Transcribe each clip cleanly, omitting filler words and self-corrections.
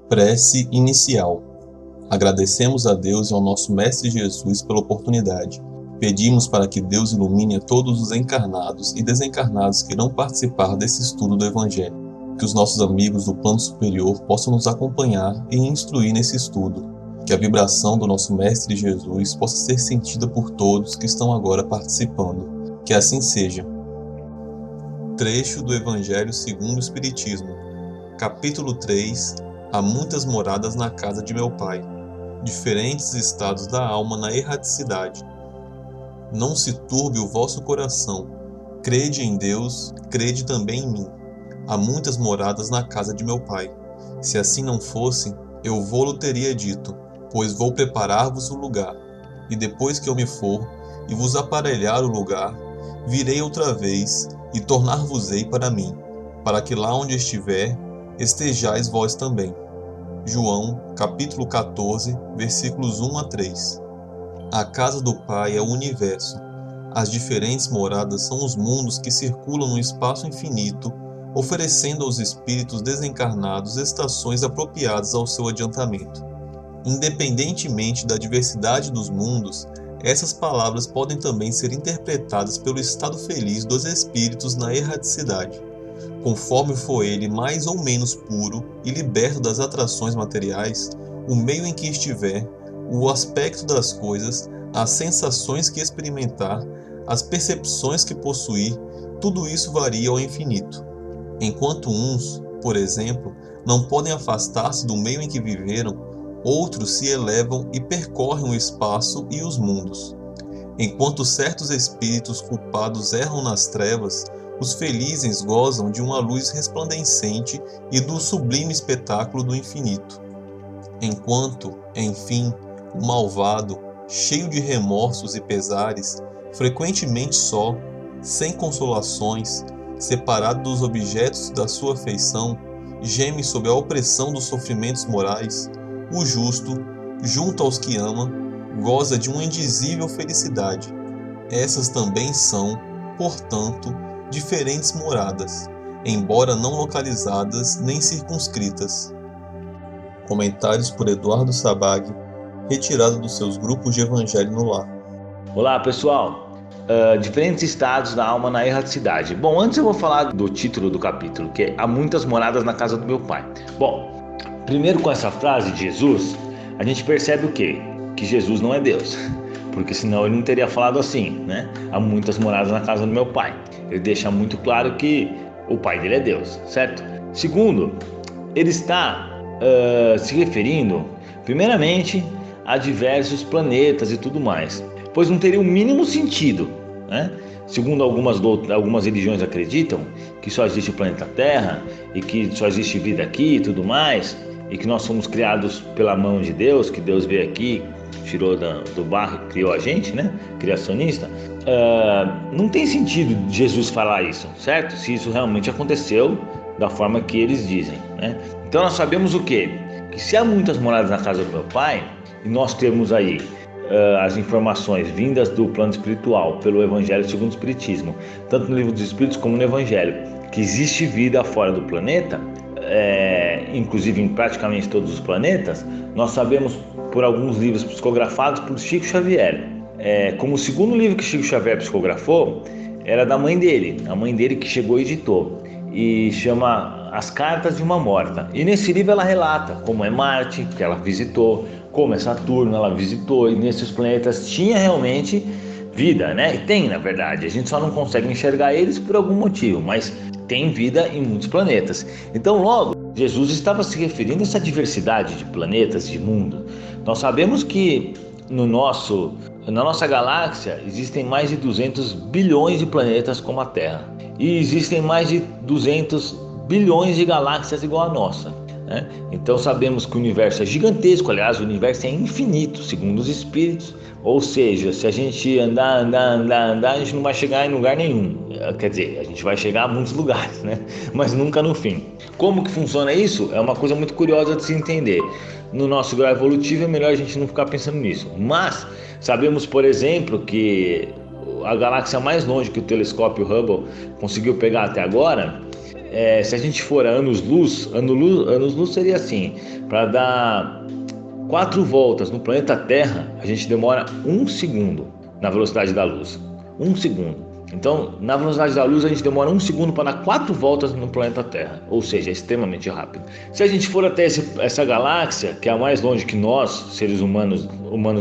Prece inicial. Agradecemos a Deus e ao nosso Mestre Jesus pela oportunidade. Pedimos para que Deus ilumine a todos os encarnados e desencarnados que irão participar desse estudo do Evangelho. Que os nossos amigos do plano superior possam nos acompanhar e instruir nesse estudo. Que a vibração do nosso Mestre Jesus possa ser sentida por todos que estão agora participando. Que assim seja. Trecho do Evangelho segundo o Espiritismo. Capítulo 3. Há muitas moradas na casa de meu Pai. Diferentes estados da alma na erraticidade. Não se turbe o vosso coração. Crede em Deus, crede também em mim. Há muitas moradas na casa de meu Pai. Se assim não fosse, eu vô-lo teria dito, pois vou preparar-vos o lugar. E depois que eu me for, e vos aparelhar o lugar, virei outra vez, e tornar-vos-ei para mim, para que lá onde estiver, estejais vós também. João, capítulo 14, versículos 1 a 3. A casa do Pai é o universo. As diferentes moradas são os mundos que circulam no espaço infinito, oferecendo aos espíritos desencarnados estações apropriadas ao seu adiantamento. Independentemente da diversidade dos mundos, essas palavras podem também ser interpretadas pelo estado feliz dos espíritos na erraticidade. Conforme for ele mais ou menos puro e liberto das atrações materiais, o meio em que estiver, o aspecto das coisas, as sensações que experimentar, as percepções que possuir, tudo isso varia ao infinito. Enquanto uns, por exemplo, não podem afastar-se do meio em que viveram, outros se elevam e percorrem o espaço e os mundos. Enquanto certos espíritos culpados erram nas trevas, os felizes gozam de uma luz resplandecente e do sublime espetáculo do infinito. Enquanto, enfim, o malvado, cheio de remorsos e pesares, frequentemente só, sem consolações, separado dos objetos da sua afeição, geme sob a opressão dos sofrimentos morais, o justo, junto aos que ama, goza de uma indizível felicidade. Essas também são, portanto, diferentes moradas, embora não localizadas nem circunscritas. Comentários por Eduardo Sabag, retirado dos seus grupos de Evangelho no Lar. Olá pessoal, diferentes estados da alma na erraticidade. Bom, antes eu vou falar do título do capítulo, que é Há muitas moradas na casa do meu Pai. Bom, primeiro com essa frase de Jesus, a gente percebe o quê? Que Jesus não é Deus, porque senão ele não teria falado assim, né? Há muitas moradas na casa do meu Pai. Ele deixa muito claro que o Pai dele é Deus, certo? Segundo, ele está se referindo, primeiramente, a diversos planetas e tudo mais, pois não teria o mínimo sentido, né? Segundo algumas religiões acreditam que só existe o planeta Terra e que só existe vida aqui e tudo mais, e que nós somos criados pela mão de Deus, que Deus veio aqui, tirou do barro e criou a gente, né? Criacionista. Não tem sentido Jesus falar isso, certo? Se isso realmente aconteceu da forma que eles dizem, né? Então nós sabemos o quê? Que se há muitas moradas na casa do meu Pai, e nós temos aí as informações vindas do plano espiritual pelo Evangelho segundo o Espiritismo, tanto no Livro dos Espíritos como no Evangelho, que existe vida fora do planeta, inclusive em praticamente todos os planetas, nós sabemos por alguns livros psicografados por Chico Xavier. Como o segundo livro que Chico Xavier psicografou era da mãe dele, a mãe dele que chegou e editou, e chama As Cartas de uma Morta. E nesse livro ela relata como é Marte, que ela visitou, como é Saturno, ela visitou, e nesses planetas tinha realmente vida, né? E tem, na verdade, a gente só não consegue enxergar eles por algum motivo, mas tem vida em muitos planetas. Então logo, Jesus estava se referindo a essa diversidade de planetas, de mundo. Nós sabemos que na nossa galáxia existem mais de 200 bilhões de planetas como a Terra, e existem mais de 200 bilhões de galáxias igual a nossa, né? Então sabemos que o universo é gigantesco, aliás o universo é infinito, segundo os espíritos, ou seja, se a gente andar, a gente não vai chegar em lugar nenhum, quer dizer, a gente vai chegar a muitos lugares, né? Mas nunca no fim. Como que funciona isso? É uma coisa muito curiosa de se entender. No nosso grau evolutivo é melhor a gente não ficar pensando nisso, mas sabemos, por exemplo, que a galáxia mais longe que o telescópio Hubble conseguiu pegar até agora se a gente for a anos-luz, anos-luz seria assim, para dar 4 voltas no planeta Terra, a gente demora 1 segundo na velocidade da luz. 1 segundo. Então, na velocidade da luz, a gente demora 1 segundo para dar 4 voltas no planeta Terra, ou seja, é extremamente rápido. Se a gente for até essa galáxia, que é a mais longe que nós, seres humanos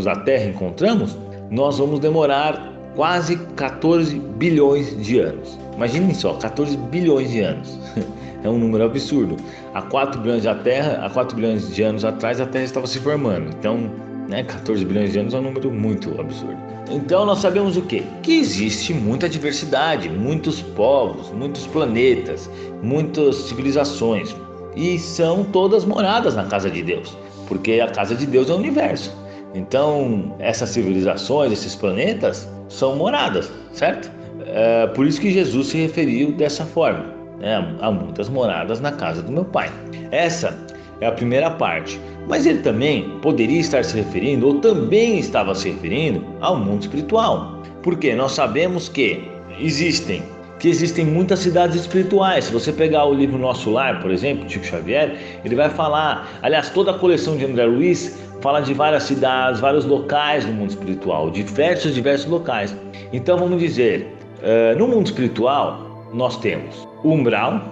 da Terra, encontramos, nós vamos demorar quase 14 bilhões de anos. Imaginem só, 14 bilhões de anos. É um número absurdo. Há 4 bilhões de anos atrás, a Terra estava se formando. Então, 14 bilhões de anos é um número muito absurdo. Então nós sabemos o quê? Que existe muita diversidade, muitos povos, muitos planetas, muitas civilizações. E são todas moradas na casa de Deus, porque a casa de Deus é o universo. Então essas civilizações, esses planetas, são moradas, certo? Por isso que Jesus se referiu dessa forma. Há muitas moradas na casa do meu Pai. Essa é a primeira parte. Mas ele também poderia estar se referindo, ou também estava se referindo, ao mundo espiritual. Porque nós sabemos que existem muitas cidades espirituais. Se você pegar o livro Nosso Lar, por exemplo, Chico Xavier, ele vai falar, aliás, toda a coleção de André Luiz fala de várias cidades, vários locais no mundo espiritual, diversos locais. Então vamos dizer, no mundo espiritual nós temos o umbral,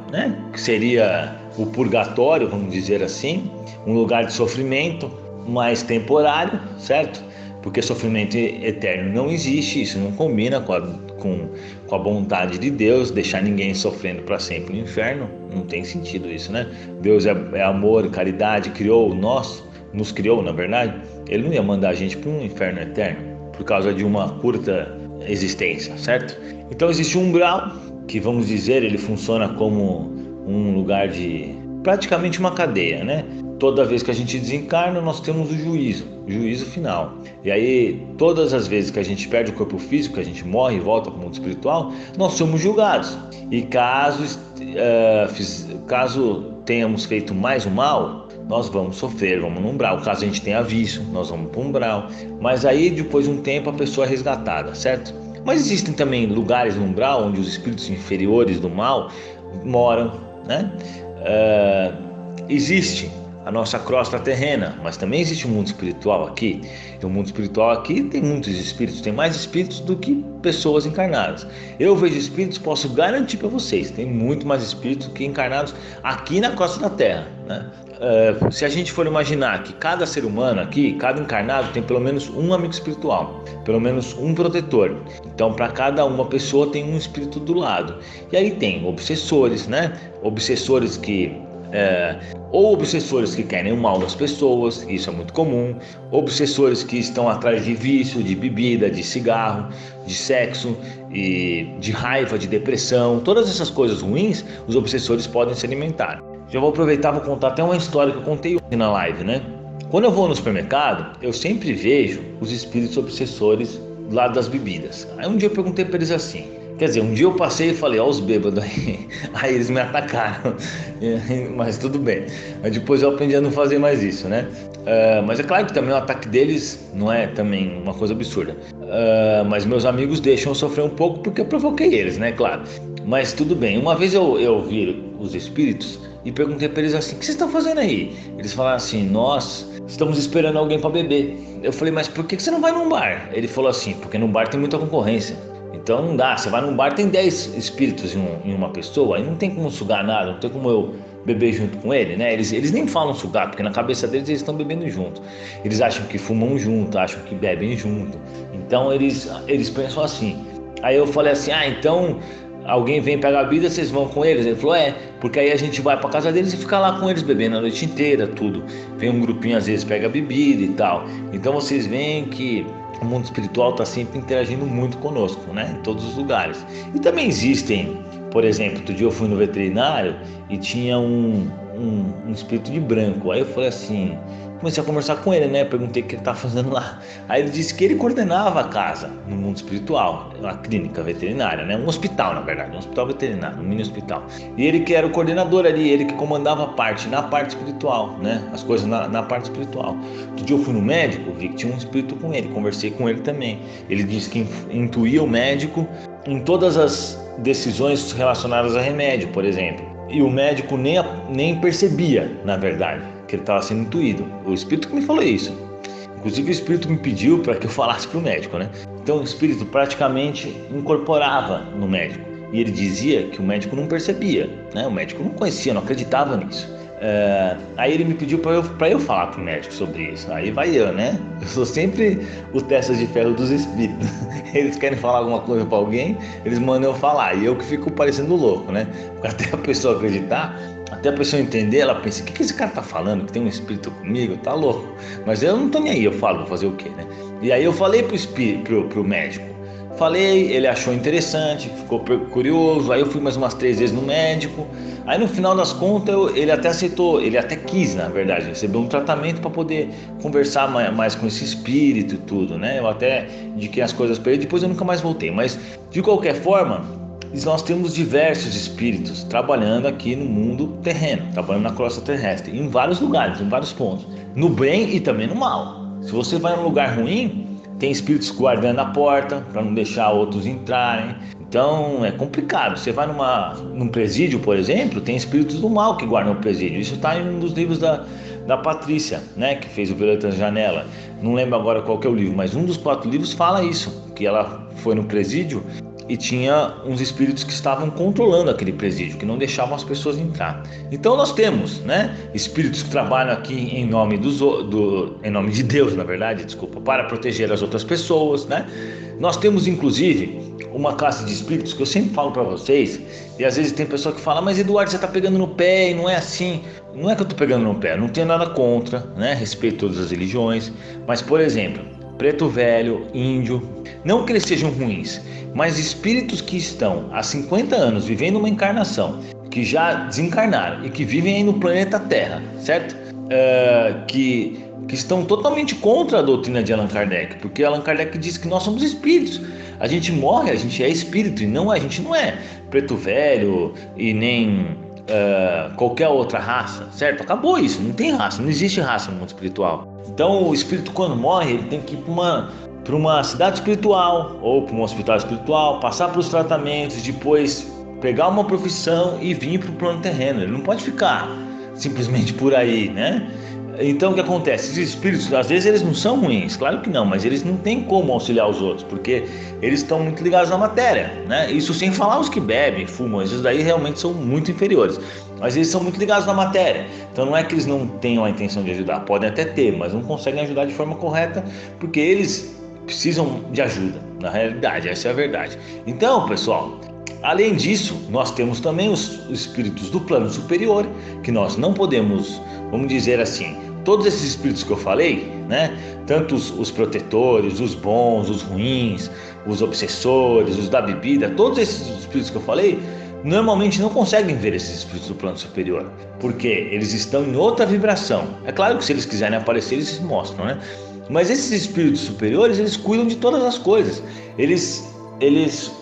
que seria o purgatório, vamos dizer assim, um lugar de sofrimento mais temporário, certo? Porque sofrimento eterno não existe, isso não combina com a vontade de Deus, deixar ninguém sofrendo para sempre no inferno, não tem sentido isso, né? Deus é amor, caridade, nos criou, na verdade. Ele não ia mandar a gente para um inferno eterno por causa de uma curta existência, certo? Então existe um umbral, que vamos dizer, ele funciona como um lugar de praticamente uma cadeia, né? Toda vez que a gente desencarna, nós temos o juízo final. E aí, todas as vezes que a gente perde o corpo físico, que a gente morre e volta para o mundo espiritual, nós somos julgados. E caso tenhamos feito mais o mal, nós vamos sofrer, vamos no umbral. Caso a gente tenha vício, nós vamos para o umbral. Mas aí, depois de um tempo, a pessoa é resgatada, certo? Mas existem também lugares no umbral onde os espíritos inferiores do mal moram, né? Existe a nossa crosta terrena, mas também existe um mundo espiritual aqui. E o mundo espiritual aqui tem muitos espíritos, tem mais espíritos do que pessoas encarnadas. Eu vejo espíritos, posso garantir para vocês, tem muito mais espíritos que encarnados aqui na crosta da Terra, né? Se a gente for imaginar que cada ser humano aqui, cada encarnado tem pelo menos um amigo espiritual, pelo menos um protetor. Então para cada uma pessoa tem um espírito do lado. E aí tem obsessores, né? Obsessores que querem o mal das pessoas, isso é muito comum. Obsessores que estão atrás de vício, de bebida, de cigarro, de sexo, e de raiva, de depressão. Todas essas coisas ruins, os obsessores podem se alimentar. Já vou aproveitar e vou contar até uma história que eu contei ontem na live, né? Quando eu vou no supermercado, eu sempre vejo os espíritos obsessores do lado das bebidas. Aí um dia eu perguntei para eles assim, quer dizer, um dia eu passei e falei, ó, os bêbados aí, aí eles me atacaram, mas tudo bem. Mas depois eu aprendi a não fazer mais isso, né? Mas é claro que também o ataque deles não é também uma coisa absurda. Mas meus amigos deixam eu sofrer um pouco porque eu provoquei eles, né? Claro. Mas tudo bem. Uma vez eu vi os espíritos e perguntei para eles assim, o que vocês estão fazendo aí? Eles falaram assim, nós estamos esperando alguém para beber. Eu falei, mas por que você não vai num bar? Ele falou assim, porque no bar tem muita concorrência. Então não dá, você vai num bar, tem 10 espíritos em uma pessoa, aí não tem como sugar nada, não tem como eu beber junto com ele, né? Eles nem falam sugar, porque na cabeça deles eles estão bebendo junto. Eles acham que fumam junto, acham que bebem junto. Então eles pensam assim. Aí eu falei assim, então alguém vem pegar a bebida, vocês vão com eles? Ele falou, porque aí a gente vai pra casa deles e fica lá com eles bebendo a noite inteira, tudo. Vem um grupinho, às vezes pega bebida e tal. Então vocês veem que o mundo espiritual está sempre interagindo muito conosco, né? Em todos os lugares. E também existem, por exemplo, outro dia eu fui no veterinário e tinha um espírito de branco. Aí eu falei assim, comecei a conversar com ele, né? Perguntei o que ele estava fazendo lá. Aí ele disse que ele coordenava a casa no mundo espiritual, uma clínica veterinária, né? Um hospital, na verdade, um hospital veterinário, um mini hospital. E ele que era o coordenador ali, ele que comandava a parte, na parte espiritual, né? As coisas na parte espiritual. Outro dia eu fui no médico, vi que tinha um espírito com ele, conversei com ele também. Ele disse que intuía o médico em todas as decisões relacionadas a remédio, por exemplo. e o médico nem percebia, na verdade, que ele estava sendo intuído. O espírito que me falou isso. Inclusive o espírito me pediu para que eu falasse para o médico, né? Então o espírito praticamente incorporava no médico. E ele dizia que o médico não percebia, né? O médico não conhecia, não acreditava nisso. Aí ele me pediu para eu falar para o médico sobre isso. Aí vai eu, né? Eu sou sempre o testa de ferro dos espíritos. Eles querem falar alguma coisa para alguém, eles mandam eu falar. E eu que fico parecendo louco, né? Até a pessoa acreditar, até a pessoa entender, ela pensa: o que esse cara tá falando? Que tem um espírito comigo? Tá louco. Mas eu não tô nem aí, eu falo, vou fazer o quê, né? E aí eu falei pro médico. Falei, ele achou interessante, ficou curioso. Aí eu fui mais umas 3 vezes no médico. Aí no final das contas ele até aceitou, ele até quis, na verdade, receber um tratamento para poder conversar mais com esse espírito e tudo, né? Eu até indiquei as coisas para ele, depois eu nunca mais voltei. Mas de qualquer forma, nós temos diversos espíritos trabalhando aqui no mundo terreno, trabalhando na crosta terrestre, em vários lugares, em vários pontos, no bem e também no mal. Se você vai num lugar ruim, tem espíritos guardando a porta para não deixar outros entrarem. Então é complicado. Você vai num presídio, por exemplo, tem espíritos do mal que guardam o presídio. Isso está em um dos livros da Patrícia, né, que fez o Violeta na Janela. Não lembro agora qual que é o livro, mas um dos 4 livros fala isso, que ela foi no presídio e tinha uns espíritos que estavam controlando aquele presídio, que não deixavam as pessoas entrar. Então nós temos, né, espíritos que trabalham aqui em nome em nome de Deus, na verdade, desculpa, para proteger as outras pessoas, né? Nós temos inclusive uma classe de espíritos que eu sempre falo para vocês, e às vezes tem pessoa que fala: mas Eduardo, você está pegando no pé, e não é assim. Não é que eu estou pegando no pé, não tenho nada contra, né? Respeito todas as religiões, mas por exemplo, preto velho, índio, não que eles sejam ruins, mas espíritos que estão há 50 anos vivendo uma encarnação, que já desencarnaram e que vivem aí no planeta Terra, certo? Que estão totalmente contra a doutrina de Allan Kardec, porque Allan Kardec diz que nós somos espíritos. A gente morre, a gente é espírito, e a gente não é preto velho e nem qualquer outra raça, certo? Acabou isso, não tem raça, não existe raça no mundo espiritual. Então o espírito, quando morre, ele tem que ir para uma cidade espiritual ou para um hospital espiritual, passar pelos tratamentos, depois pegar uma profissão e vir para o plano terreno. Ele não pode ficar simplesmente por aí, né? Então o que acontece? Esses espíritos, às vezes eles não são ruins, claro que não, mas eles não têm como auxiliar os outros, porque eles estão muito ligados à matéria, né? Isso sem falar os que bebem, fumam, esses daí realmente são muito inferiores, mas eles são muito ligados na matéria. Então não é que eles não tenham a intenção de ajudar, podem até ter, mas não conseguem ajudar de forma correta, porque eles precisam de ajuda, na realidade, essa é a verdade. Então, pessoal, além disso, nós temos também os espíritos do plano superior, que nós não podemos, vamos dizer assim, todos esses espíritos que eu falei, né? Tanto os protetores, os bons, os ruins, os obsessores, os da bebida, todos esses espíritos que eu falei, normalmente não conseguem ver esses espíritos do plano superior, porque eles estão em outra vibração. É claro que se eles quiserem aparecer, eles se mostram, né? Mas esses espíritos superiores, eles cuidam de todas as coisas. Eles,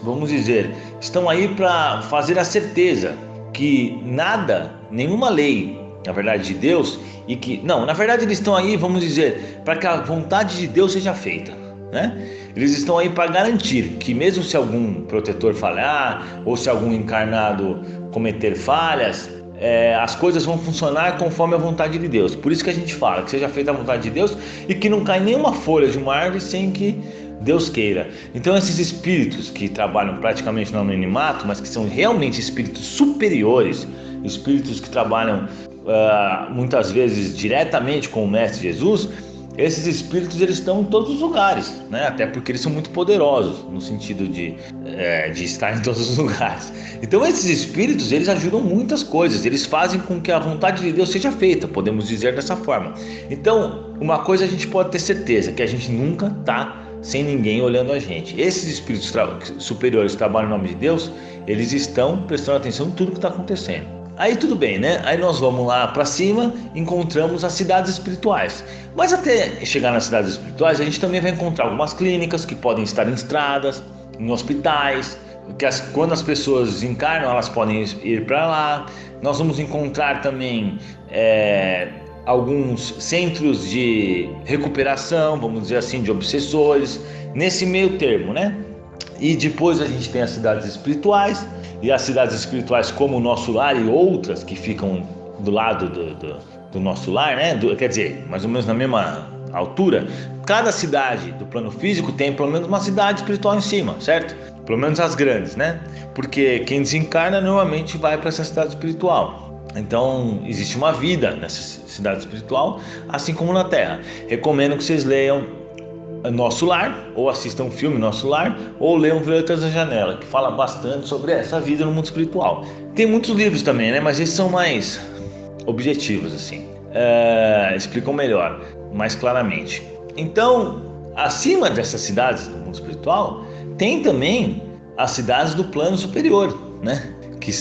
vamos dizer, estão aí para fazer a certeza que nada, nenhuma lei, na verdade, de Deus, e que, não, na verdade eles estão aí, vamos dizer, para que a vontade de Deus seja feita, né? Eles estão aí para garantir que mesmo se algum protetor falhar, ou se algum encarnado cometer falhas, as coisas vão funcionar conforme a vontade de Deus. Por isso que a gente fala que seja feita a vontade de Deus e que não cai nenhuma folha de uma árvore sem que Deus queira. Então esses espíritos que trabalham praticamente no anonimato, mas que são realmente espíritos superiores, espíritos que trabalham muitas vezes diretamente com o Mestre Jesus, esses espíritos eles estão em todos os lugares, né? Até porque eles são muito poderosos no sentido de estar em todos os lugares. Então esses espíritos eles ajudam muitas coisas, eles fazem com que a vontade de Deus seja feita, podemos dizer dessa forma. Então uma coisa a gente pode ter certeza, que a gente nunca está sem ninguém olhando a gente. Esses espíritos superiores que trabalham em nome de Deus, eles estão prestando atenção em tudo que está acontecendo. Aí tudo bem, né? Aí nós vamos lá para cima, encontramos as cidades espirituais. Mas até chegar nas cidades espirituais, a gente também vai encontrar algumas clínicas que podem estar em estradas, em hospitais, que quando as pessoas encarnam, elas podem ir para lá. Nós vamos encontrar também alguns centros de recuperação, vamos dizer assim, de obsessores, nesse meio termo, né? E depois a gente tem as cidades espirituais. e as cidades espirituais como o Nosso Lar e outras que ficam do lado do nosso lar, né? Quer dizer, mais ou menos na mesma altura. Cada cidade do plano físico tem pelo menos uma cidade espiritual em cima, certo? Pelo menos as grandes, né? Porque quem desencarna normalmente vai para essa cidade espiritual. Então existe uma vida nessa cidade espiritual, assim como na Terra. Recomendo que vocês leiam Nosso Lar, ou assistam o filme Nosso Lar, ou leiam Violetas da Janela, que fala bastante sobre essa vida no mundo espiritual. Tem muitos livros também, né? Mas esses são mais objetivos, assim. Explicam melhor, mais claramente. Então, acima dessas cidades do mundo espiritual, tem também as cidades do plano superior, né? Que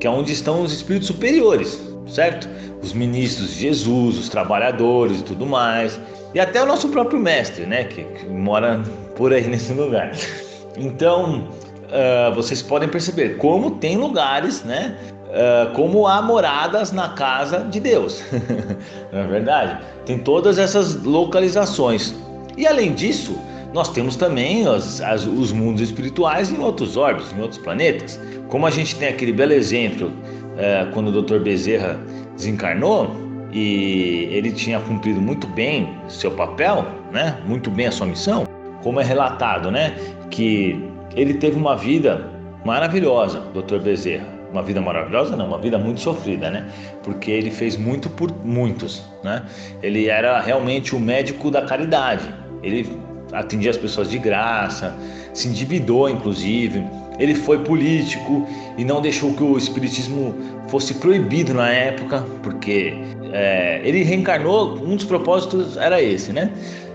é onde estão os espíritos superiores, certo? Os ministros de Jesus, os trabalhadores e tudo mais. E até o nosso próprio mestre, né? Que mora por aí nesse lugar. Então, vocês podem perceber como tem lugares, né? Como há moradas na casa de Deus. Não é verdade? Tem todas essas localizações. E além disso, nós temos também os mundos espirituais em outros órbitos, em outros planetas. Como a gente tem aquele belo exemplo, quando o Dr. Bezerra desencarnou, e ele tinha cumprido muito bem seu papel, né? Muito bem a sua missão, como é relatado, né? Que ele teve uma vida maravilhosa, Dr. Bezerra. Uma vida maravilhosa não, uma vida muito sofrida, né? Porque ele fez muito por muitos, né? Ele era realmente o médico da caridade. Ele atendia as pessoas de graça, se endividou inclusive. Ele foi político e não deixou que o espiritismo fosse proibido na época, porque ele reencarnou, um dos propósitos era esse, né?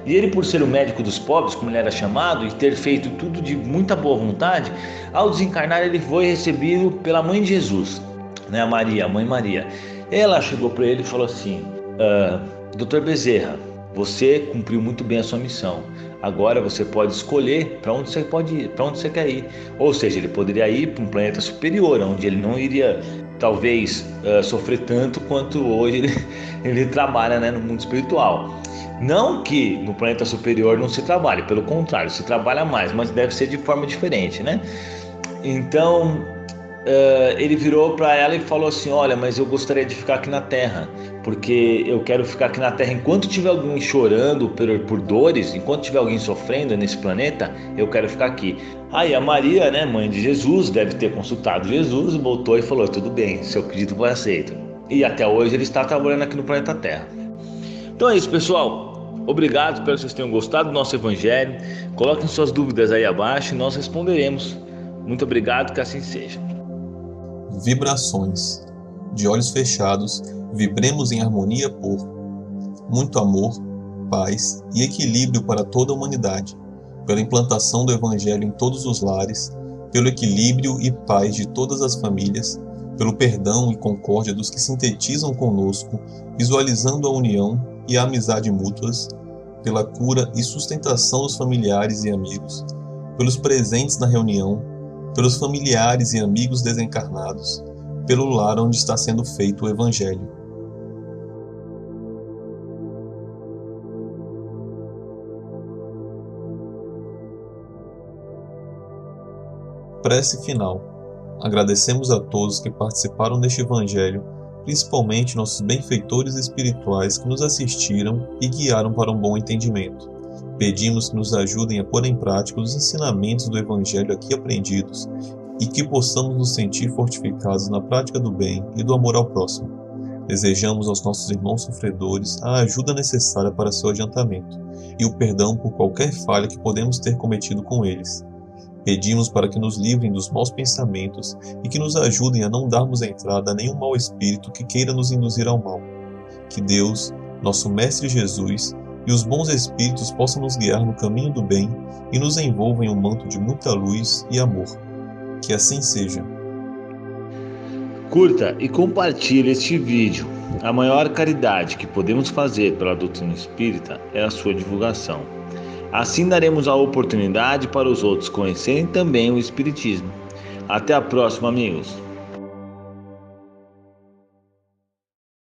E ele, por ser o médico dos pobres, como ele era chamado, e ter feito tudo de muita boa vontade, ao desencarnar ele foi recebido pela mãe de Jesus, né, a Maria, a mãe Maria. Ela chegou para ele e falou assim: Dr. Bezerra, você cumpriu muito bem a sua missão. Agora você pode escolher para onde você pode ir, para onde você quer ir. Ou seja, ele poderia ir para um planeta superior, onde ele não iria, talvez, sofrer tanto quanto hoje ele trabalha, né, no mundo espiritual. Não que no planeta superior não se trabalhe, pelo contrário, se trabalha mais, mas deve ser de forma diferente, né? Então, ele virou para ela e falou assim: olha, mas eu gostaria de ficar aqui na Terra, porque eu quero ficar aqui na Terra enquanto tiver alguém chorando por dores, enquanto tiver alguém sofrendo nesse planeta, eu quero ficar aqui. Aí a Maria, né, mãe de Jesus, deve ter consultado Jesus, voltou e falou: tudo bem, seu pedido foi aceito. E até hoje ele está trabalhando aqui no planeta Terra. Então é isso, pessoal. Obrigado, espero que vocês tenham gostado do nosso evangelho. Coloquem suas dúvidas aí abaixo e nós responderemos. Muito obrigado, que assim seja. Vibrações. De olhos fechados, vibremos em harmonia por muito amor, paz e equilíbrio para toda a humanidade, pela implantação do evangelho em todos os lares, pelo equilíbrio e paz de todas as famílias, pelo perdão e concórdia dos que sintetizam conosco, visualizando a união e a amizade mútuas, pela cura e sustentação dos familiares e amigos, pelos presentes na reunião, pelos familiares e amigos desencarnados, pelo lar onde está sendo feito o Evangelho. Prece final. Agradecemos a todos que participaram deste Evangelho, principalmente nossos benfeitores espirituais que nos assistiram e guiaram para um bom entendimento. Pedimos que nos ajudem a pôr em prática os ensinamentos do Evangelho aqui aprendidos e que possamos nos sentir fortificados na prática do bem e do amor ao próximo. Desejamos aos nossos irmãos sofredores a ajuda necessária para seu adiantamento e o perdão por qualquer falha que podemos ter cometido com eles. Pedimos para que nos livrem dos maus pensamentos e que nos ajudem a não darmos entrada a nenhum mau espírito que queira nos induzir ao mal. Que Deus, nosso Mestre Jesus, e os bons espíritos possam nos guiar no caminho do bem e nos envolvam em um manto de muita luz e amor. Que assim seja. Curta e compartilhe este vídeo. A maior caridade que podemos fazer pela doutrina espírita é a sua divulgação. Assim daremos a oportunidade para os outros conhecerem também o Espiritismo. Até a próxima, amigos.